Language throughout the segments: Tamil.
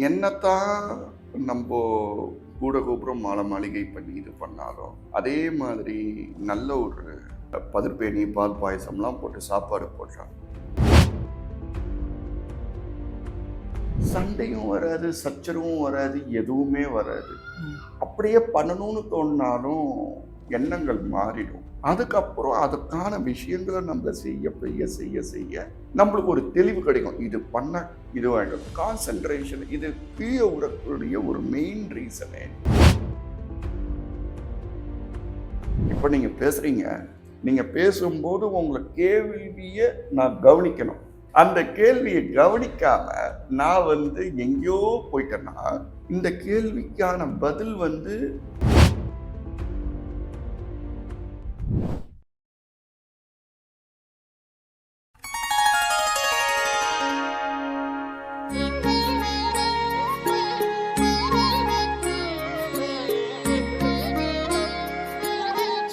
என்னத்தான் நம்ம கூட கோபுரம் மாலை மாளிகை பண்ணி இது பண்ணாலும் அதே மாதிரி நல்ல ஒரு பதிர்பேணி பால் பாயசம்லாம் போட்டு சாப்பாடு போட்டாங்க. சண்டையும் வராது, சச்சரவும் வராது, எதுவுமே வராது. அப்படியே பண்ணணும்னு தோணினாலும் எண்ணங்கள் மாறிடும். அதுக்கப்புறம் அதுக்கான விஷயங்களை நம்ம செய்ய நம்மளுக்கு ஒரு தெளிவு கிடைக்கும். இது பண்ண இது வேணும், கான்சென்ட்ரேஷன். இது கீழே உறக்கூடிய ஒரு மெயின் ரீசனே. இப்போ நீங்க பேசுறீங்க, நீங்க பேசும்போது உங்களை கேள்வியை நான் கவனிக்கணும். அந்த கேள்வியை கவனிக்காம நான் எங்கேயோ போயிட்டேன்னா இந்த கேள்விக்கான பதில்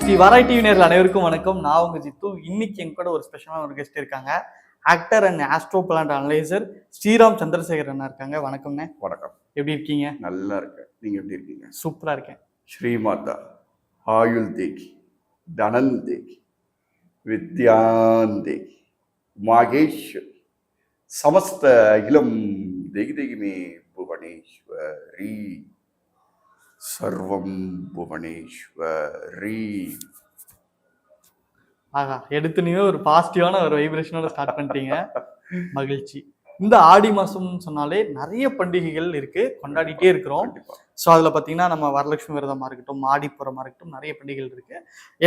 ஸ்ரீ வாராய் டிவி நேயர்கள் அனைவருக்கும் வணக்கம். நான் உங்க ஜித்து. இன்னைக்கு என் கூட ஒரு ஸ்பெஷலான ஒரு கெஸ்ட் இருக்காங்க. Actor and astro plant analyser Sriram Chandrasekhar அண்ணா இருக்காங்க. வணக்கம்ண்ணே. வணக்கம். எப்படி இருக்கீங்க? நல்லா இருக்கேன். நீங்க எப்படி இருக்கீங்க? சூப்பரா இருக்கேன். ஸ்ரீமாதா ஆயுள் தேகி, தனன் தேகி, வித்யான் தேகி, மகேஸ்வரி, சமஸ்த அகிலம் தேகி தேகிமே புவனேஸ்வரி, சர்வம் புவனேஸ்வரி. ஆகா, எடுத்துனே ஒரு பாசிட்டிவான ஒரு வைப்ரேஷனோட ஸ்டார்ட் பண்ணிட்டீங்க. மகிழ்ச்சி. இந்த ஆடி மாசம்னு சொன்னாலே நிறைய பண்டிகைகள் இருக்கு, கொண்டாடிட்டே இருக்கிறோம். ஸோ அதில் பார்த்தீங்கன்னா நம்ம வரலட்சுமி விரதமாக இருக்கட்டும், ஆடிப்புறமாக இருக்கட்டும், நிறைய பண்டிகைகள் இருக்கு.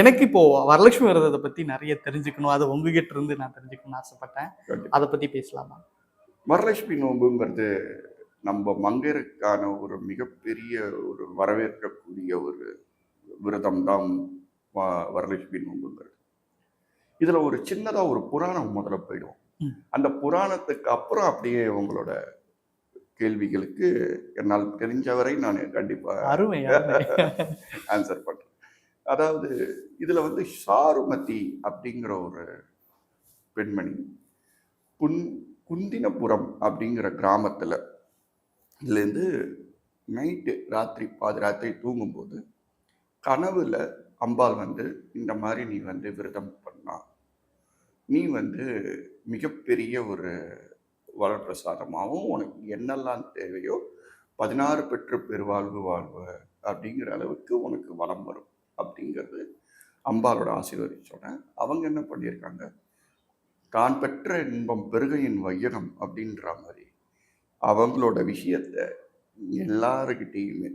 எனக்கு இப்போ வரலட்சுமி விரதத்தை பற்றி நிறைய தெரிஞ்சுக்கணும், அதை உங்ககிட்ட இருந்து நான் தெரிஞ்சுக்கணும்னு ஆசைப்பட்டேன். அதை பற்றி பேசலாமா? வரலட்சுமி நோன்புங்கிறது நம்ம மங்கையருக்கான ஒரு மிகப்பெரிய ஒரு வரவேற்கக்கூடிய ஒரு விரதம் தான் வரலட்சுமி நோன்புங்கிறது. இதுல ஒரு சின்னதா ஒரு புராணம் முதல்ல போயிடும். அந்த புராணத்துக்கு அப்புறம் அப்படியே உங்களோட கேள்விகளுக்கு என்னால் தெரிஞ்சவரை நான் கண்டிப்பா ஆன்சர் பண்றேன். அதாவது இதுல சாருமதி அப்படிங்கிற ஒரு பெண்மணி குந்தினபுரம் அப்படிங்கிற கிராமத்துல இதுலேருந்து நைட்டு பாதி ராத்திரி தூங்கும்போது கனவுல அம்பாள் இந்த மாதிரி நீ விரதம் பண்ணா நீ மிகப்பெரிய ஒரு வரப்பிரசாதமாகவும் உனக்கு என்னெல்லாம் தேவையோ 16 பெற்று பெருவாழ்வு வாழ்வு அப்படிங்கிற அளவுக்கு உனக்கு வளம் வரும் அப்படிங்கிறது அம்பாளோட ஆசீர்வதிச்சோட அவங்க என்ன பண்ணியிருக்காங்க, தான் பெற்ற இன்பம் பெருகையின் வையகம் அப்படின்ற மாதிரி அவங்களோட விஷயத்த எல்லாருக்கிட்டேயுமே,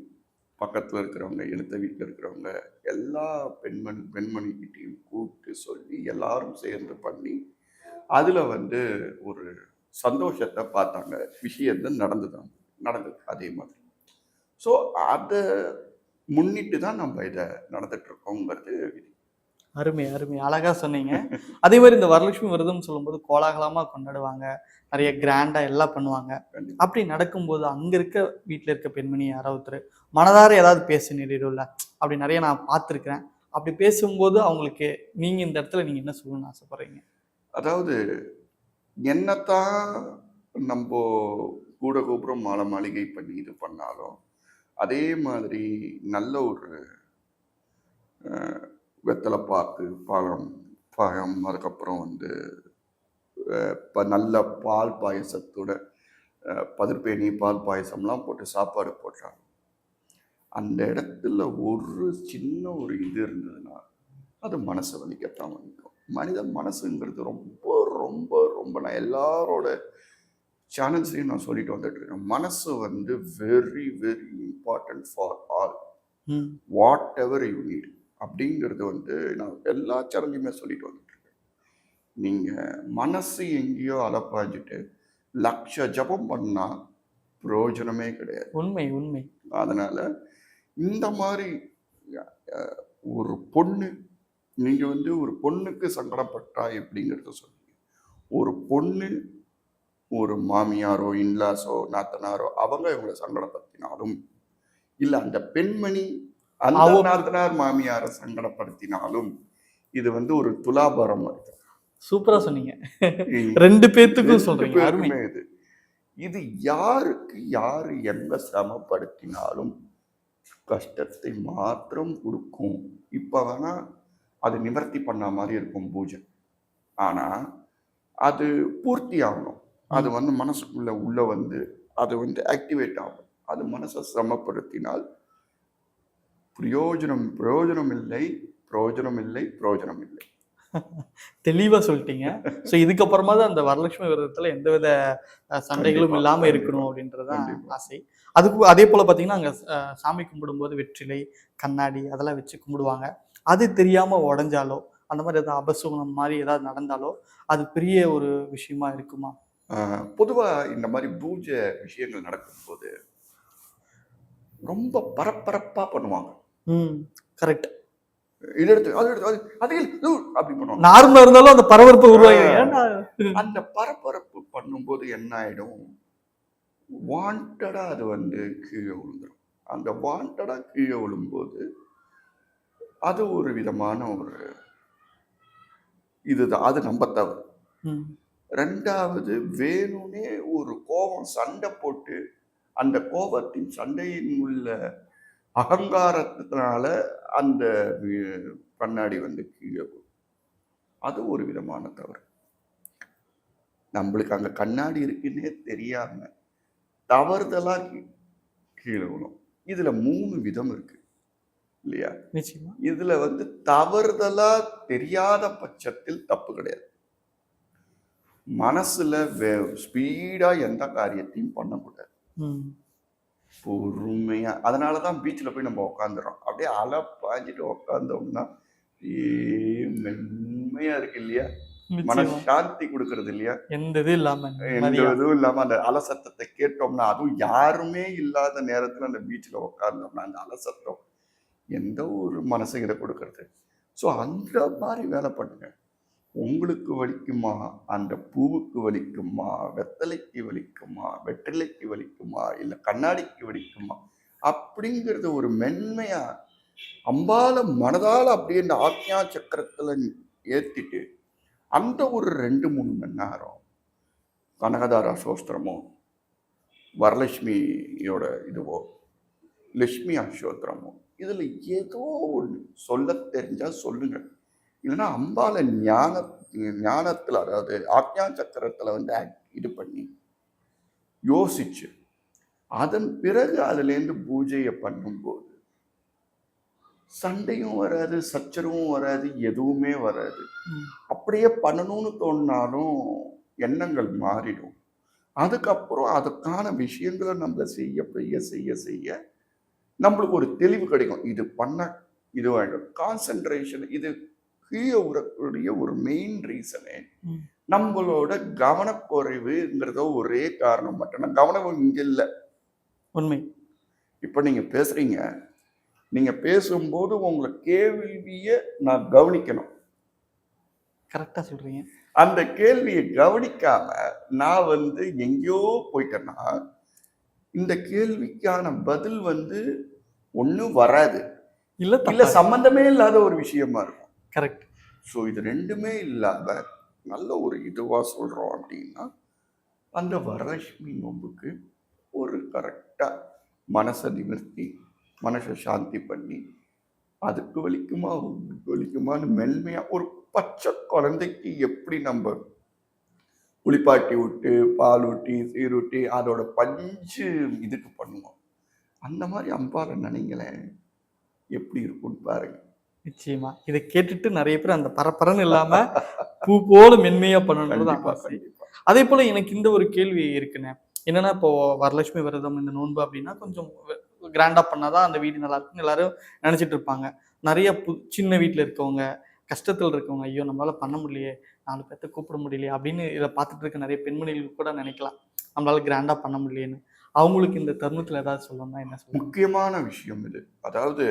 பக்கத்தில் இருக்கிறவங்க, எழுத்த வீட்டில் இருக்கிறவங்க, எல்லா பெண்மணிக்கிட்டையும் கூப்பிட்டு சொல்லி எல்லாரும் சேர்ந்து பண்ணி அதில் ஒரு சந்தோஷத்தை பார்த்தாங்க. விஷயத்தை நடந்தது அதே மாதிரி. ஸோ அதை முன்னிட்டு தான் நம்ம இதை நடந்துட்டு இருக்கோங்கிறது விதி. அருமை அருமை, அழகா சொன்னீங்க. அதே மாதிரி இந்த வரலட்சுமி விரதம் சொல்லும்போது கோலாகலமா கொண்டாடுவாங்க, நிறைய கிராண்டா எல்லாம் பண்ணுவாங்க. அப்படி நடக்கும்போது அங்க இருக்க வீட்டுல இருக்க பெண்மணி யாராவது மனதார ஏதாவது பேச நேரிடும்ல, அப்படி நிறைய நான் பார்த்துருக்கிறேன். அப்படி பேசும்போது அவங்களுக்கு நீங்க இந்த இடத்துல நீங்க என்ன சொல்லணும்னு ஆசைப்படுறீங்க? அதாவது என்னத்தான் நம்ம கூட கோபுரம் மாலை மாளிகை பண்ணி இது பண்ணாலும் அதே மாதிரி நல்ல ஒரு வெத்தலை பாக்கு, பழம், அதுக்கப்புறம் நல்ல பால் பாயசத்தோட பதிர்பேணி பால் பாயசம்லாம் போட்டு சாப்பாடு போட்டாங்க. அந்த இடத்துல ஒரு சின்ன ஒரு இது இருந்ததுன்னா அது மனசை வலிக்கத்தான் வலிக்கும். மனித மனசுங்கிறது ரொம்ப ரொம்ப ரொம்ப நான் எல்லாரோட சேனல்ஸையும் நான் சொல்லிட்டு வந்துட்டு இருக்கேன். மனசு very very important for all, what ever you need அப்படிங்கிறது நான் எல்லா சேனல்லையுமே சொல்லிட்டு வந்துட்டு இருக்கேன். நீங்க மனசு எங்கேயோ அலப்பாஞ்சிட்டு லட்ச ஜபம் பண்ணா பிரயோஜனமே கிடையாது. உண்மை உண்மை. அதனால இந்த மாதிரி ஒரு பொண்ணு, நீங்க ஒரு பொண்ணுக்கு சங்கடப்பட்டா எப்படிங்கிறத சொல்லுங்க. ஒரு பொண்ணு ஒரு மாமியாரோ இன்லாஸோ நாத்தனாரோ அவங்க இவங்களை சங்கடப்படுத்தினாலும், இல்ல அந்த பெண்மணி அந்த நாத்தனார் மாமியார சங்கடப்படுத்தினாலும் இது ஒரு துலாபாரம் இருக்கு. சூப்பரா சொன்னீங்க. ரெண்டு பேத்துக்கும் சொல்றீங்க. இது இது யாருக்கு யாரு எங்க சிரமப்படுத்தினாலும் கஷ்டத்தை மாத்திரம் கொடுக்கும். இப்ப வேணா அது நிவர்த்தி பண்ண மாதிரி இருக்கும் பூஜை. ஆனா அது பூர்த்தி ஆகணும். அது மனசுக்குள்ள உள்ள அது ஆக்டிவேட் ஆகும். அது மனசை சிரமப்படுத்தினால் பிரயோஜனம் இல்லை, பிரயோஜனம் இல்லை, பிரயோஜனம் இல்லை. தெளிவா சொல்லிட்டீங்க. ஸோ இதுக்கப்புறமா தான் அந்த வரலட்சுமி விரதத்துல எந்தவித சண்டைகளும் இல்லாம இருக்கணும் அப்படின்றதுதான் ஆசை. அதுக்கு அதே போல பாத்தீங்கன்னா அங்க சாமி கும்பிடும்போது வெற்றிலை, கண்ணாடி அதெல்லாம் வச்சு கும்பிடுவாங்க. அது தெரியாம உடைஞ்சாலோ அந்த மாதிரி ஏதாவது அபசுகுணம் மாதிரி ஏதாவது நடந்தாலோ அது பெரிய ஒரு விஷயமா இருக்குமா? பொதுவா இந்த மாதிரி பூஜை விஷயங்கள் நடக்கும்போது ரொம்ப பரபரப்பா பண்ணுவாங்க. கரெக்ட். இது எடுத்து அது எடுத்து அது அப்படி பண்ணுவாங்க. நார்மலா இருந்தாலும் அந்த பரபரப்பு உருவாகி அந்த பரபரப்பு பண்ணும்போது என்ன ஆயிடும், வாண்டடா அது கீழே விழுந்துடும். அந்த வாண்டடா கீழே விழும்போது அது ஒரு விதமான ஒரு இதுதான். அது நம்ம தவறு. ரெண்டாவது, வேணும்னே ஒரு கோபம் சண்டை போட்டு அந்த கோபத்தின் சண்டையின் உள்ள அகங்காரத்தினால அந்த கண்ணாடி கீழே போகும். அது ஒரு விதமான தவறு. நம்மளுக்கு அங்க கண்ணாடி இருக்குன்னே தெரியாம தவறுதலா கீழே விழும். இதுல 3 விதம் இருக்கு இல்லையா? இதுல தவறுதலா தெரியாத பட்சத்தில் தப்பு கிடையாது. மனசுல ஸ்பீடா எந்த காரியத்தையும் பண்ணக்கூடாது. பொறுமையா. அதனாலதான் பீச்சில் போய் நம்ம உட்காந்துறோம். அப்படியே அலை பாஞ்சிட்டு உட்காந்தோம்னா மென்மையா இருக்கு இல்லையா? மனசாந்தி கொடுக்கறது இல்லையா? எந்த இதுவும் இல்லாம அந்த அலசத்தத்தை கேட்டோம்னா, அதுவும் யாருமே இல்லாத நேரத்துல அந்த பீச்சில் உட்கார்ந்தோம்னா அந்த அலசத்தம் எந்த ஒரு மனசை இதை கொடுக்கறது. ஸோ அந்த மாதிரி வேலை பண்ணுங்க. உங்களுக்கு வலிக்குமா, அந்த பூவுக்கு வலிக்குமா, வெத்தலைக்கு வலிக்குமா, வெற்றிலைக்கு வலிக்குமா, இல்லை கண்ணாடிக்கு வலிக்குமா அப்படிங்கிறது ஒரு மென்மையா அம்பால மனதால அப்படியே இந்த ஆக்ஞா சக்கரத்துல ஏத்திட்டு அந்த ஒரு 2-3 மணி நேரம் கனகதாரா சோஸ்திரமோ, வரலட்சுமியோட இதுவோ, லட்சுமி அசோத்திரமோ, இதுல ஏதோ ஒன்று சொல்ல தெரிஞ்சா சொல்லுங்க. இல்லைன்னா அம்பால ஞானத்துல, அதாவது ஆக்ஞா சக்கரத்துல இது பண்ணி யோசிச்சு அதன் பிறகு அதுலேருந்து பூஜையை பண்ணும்போது சண்டையும் வராது, சச்சரவும் வராது, எதுவுமே வராது. அப்படியே பண்ணணும்னு தோணினாலும் எண்ணங்கள் மாறிடும். அதுக்கப்புறம் அதுக்கான விஷயங்களை நம்ம செய்ய நம்மளுக்கு ஒரு தெளிவு கிடைக்கும். இது பண்ண இது ஆகிடும். கான்சென்ட்ரேஷன் இது கீழே உறக்கூடிய ஒரு மெயின் ரீசனே நம்மளோட கவனக்குறைவுங்கிறத ஒரே காரணம் மட்டும். கவனம் இங்க இல்லை. உண்மை. இப்ப நீங்க பேசுறீங்க, நீங்க பேசும்போது உங்களை கேள்வியை நான் கவனிக்கணும். கரெக்டா சொல்றீங்க. அந்த கேள்வியை கவனிக்காம நான் எங்கேயோ போயிட்டேன்னா இந்த கேள்விக்கான பதில் ஒண்ணு வராது, இல்ல சம்பந்தமே இல்லாத ஒரு விஷயமா இருக்கும். கரெக்ட். ஸோ இது 2மே இல்லாம நல்ல ஒரு இதுவா சொல்றோம் அப்படின்னா அந்த வரலட்சுமி நோம்புக்கு ஒரு கரெக்டா மனசை நிமிர்த்தி மனசை சாந்தி பண்ணி அதுக்கு வலிக்குமா உங்களுக்கு வலிக்குமான்னு மென்மையா ஒரு பச்சை குழந்தைக்கு எப்படி நம்ம குளிப்பாட்டி விட்டு பால் ஊட்டி சீரூட்டி அதோட பஞ்சு இதுக்கு பண்ணுவோம், அந்த மாதிரி அம்பால நினைங்களேன் எப்படி இருக்கும்னு பாருங்க. நிச்சயமா இதை கேட்டுட்டு நிறைய பேர் அந்த பரப்பரன்னு இல்லாம பூ போல மென்மையா பண்ணணும். அதே போல எனக்கு இந்த ஒரு கேள்வி இருக்குண்ணே. என்னன்னா இப்போ வரலட்சுமி விரதம் இந்த நோன்பு அப்படின்னா கொஞ்சம் கிராண்டா பண்ணாதான் அந்த வீடு நல்லா இருக்குன்னு எல்லாரும் நினைச்சிட்டு இருப்பாங்க. நிறைய சின்ன வீட்டுல இருக்கவங்க, கஷ்டத்துல இருக்கவங்க, ஐயோ நம்மளால பண்ண முடியலையே, 4 பேர்த்த கூப்பிட முடியலையே அப்படின்னு இதை பார்த்துட்டு இருக்க நிறைய பெண்மணிகள் கூட நினைக்கலாம் நம்மளால கிராண்டா பண்ண முடியலையேன்னு. அவங்களுக்கு இந்த தருணத்துல ஏதாவது சொல்லணும்னா என்ன சொல்ல? முக்கியமான விஷயம் இது. அதாவது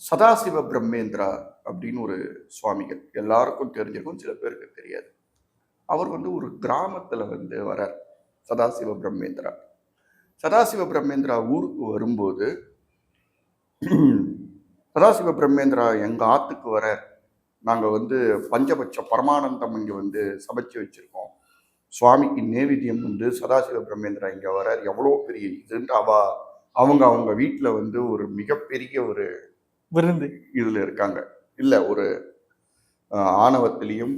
சதாசிவ பிரம்மேந்திரா அப்படின்னு ஒரு சுவாமிகள் எல்லாருக்கும் தெரிஞ்சிருக்கும், சில பேருக்கு தெரியாது. அவர் ஒரு கிராமத்துல வரார். சதாசிவ பிரம்மேந்திரா ஊருக்கு வரும்போது சதாசிவ பிரம்மேந்திரா எங்க ஆத்துக்கு வரார். நாங்க பஞ்சபட்ச பரமானந்தம் இங்க சமைச்சு வச்சிருக்கோம் சுவாமிக்கு நேவேத்தியம் வந்து சதாசிவ பிரம்மேந்திரா இங்க வரார், எவ்வளோ பெரிய இதுன்ட்டு அவங்க அவங்க வீட்டுல வந்து ஒரு மிகப்பெரிய ஒரு விருந்து இதுல இருக்காங்க. இல்ல ஒரு ஆணவத்திலையும்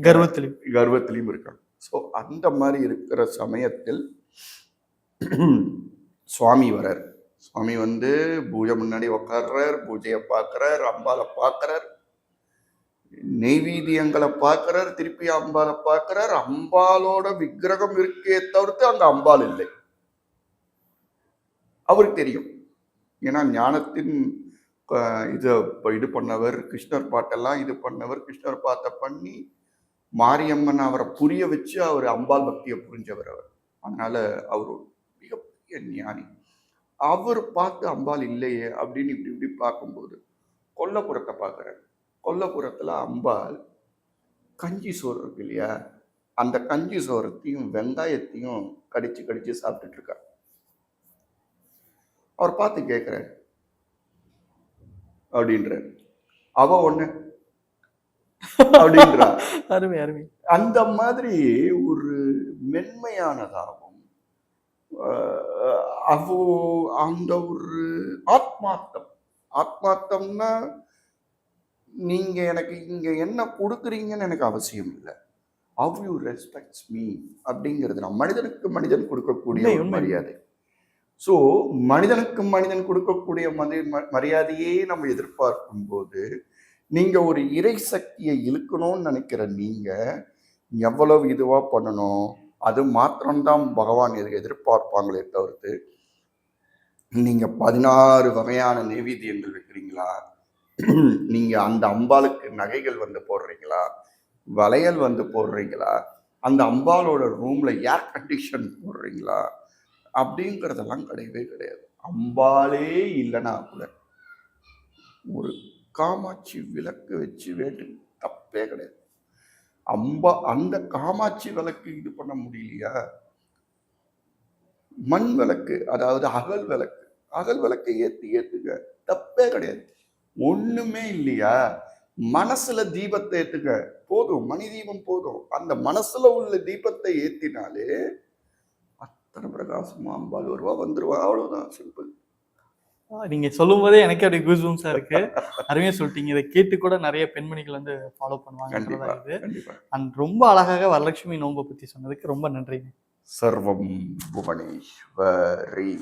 கர்வத்திலையும் இருக்காங்க. ஸோ அந்த மாதிரி இருக்கிற சமயத்தில் சுவாமி வரார். சுவாமி வந்து பூஜை முன்னாடி உட்கார்றார், பூஜையை பார்க்கிறார், அம்பாலை பார்க்கிறார், நெய்வேத்தியங்களை பார்க்கிறார், திருப்பி அம்பாலை பார்க்கிறார். அம்பாலோட விக்கிரகம் இருக்கே தவிர்த்து அங்க அம்பாள் இல்லை. அவருக்கு தெரியும். ஏன்னா ஞானத்தின் இது பண்ணவர், கிருஷ்ணர் பாட்டெல்லாம் இது பண்ணவர், கிருஷ்ணர் பாட்டை பண்ணி மாரியம்மன் அவரை புரிய வச்சு அவர் அம்பாள் பக்தியை புரிஞ்சவர் அவர். அதனால அவர் மிகப்பெரிய ஞானி. அவர் பார்த்து அம்பாள் இல்லையே அப்படின்னு இப்படி இப்படி பார்க்கும்போது கொல்லப்புறத்தை பார்க்குறாரு. கொல்லப்புறத்துல அம்பாள் கஞ்சி சோறு இருக்கு இல்லையா, அந்த கஞ்சி சோறத்தையும் வெங்காயத்தையும் கடிச்சு கடிச்சு சாப்பிட்டுட்டு இருக்கார். அவர் பார்த்து கேட்கிறார் அப்படின்றார். அவ ஒண்ணு அப்படின்றா. அருமை அருமை. அந்த மாதிரி ஒரு மென்மையானதாகும் அந்த ஒரு ஆத்மார்த்தம்னா நீங்க எனக்கு இங்க என்ன கொடுக்குறீங்கன்னு எனக்கு அவசியம் இல்லை. ஹவ் யூ ரெஸ்பெக்ட்ஸ் மீ அப்படிங்கிறது நான் மனிதனுக்கு மனிதன் கொடுக்கக்கூடிய ஒரு மரியாதை. ஸோ மனிதனுக்கு மனிதன் கொடுக்கக்கூடிய மரியாதையே நம்ம எதிர்பார்க்கும் போது நீங்க ஒரு இறை சக்தியை இழுக்கணும்னு நினைக்கிற நீங்க எவ்வளவு இதுவா பண்ணணும், அது மாத்திரம்தான் பகவான் எதிர்பார்ப்பாங்களே தவிர்த்து நீங்க 16 வகையான நெய்வேத்தியங்கள் வைக்கிறீங்களா, நீங்க அந்த அம்பாளுக்கு நகைகள் வந்து போடுறீங்களா, வளையல் வந்து போடுறீங்களா, அந்த அம்பாலோட ரூம்ல ஏர் கண்டிஷன் போடுறீங்களா அப்படிங்கிறதெல்லாம் கிடையவே கிடையாது. அம்பாலே இல்லைன்னா கூட ஒரு காமாட்சி விளக்கு வச்சு வேண்டு தப்பே கிடையாது. அந்த காமாட்சி விளக்கு இது பண்ண முடியலையா, மண் விளக்கு, அதாவது அகல் விளக்கை ஏத்துக்க தப்பே கிடையாது. ஒண்ணுமே இல்லையா, மனசுல தீபத்தை ஏத்துக்க போதும், மணி தீபம் போதும். அந்த மனசுல உள்ள தீபத்தை ஏத்தினாலே அத்தனை பிரகாசமா அம்பாள் வருவா, வந்துருவா. அவ்வளவுதான், சிம்பிள். நீங்க சொல்லும் போதே எனக்கு அப்படி கூஸ்பம்ஸா இருக்கு. அருமையா சொல்லிட்டீங்க. இதை கேட்டு கூட நிறைய பெண்மணிகள் வந்து ஃபாலோ பண்ணுவாங்க. அண்ட் ரொம்ப அழகாக வரலட்சுமி நோன்பை பத்தி சொன்னதுக்கு ரொம்ப நன்றி. சர்வம் புவனேஸ்வரி.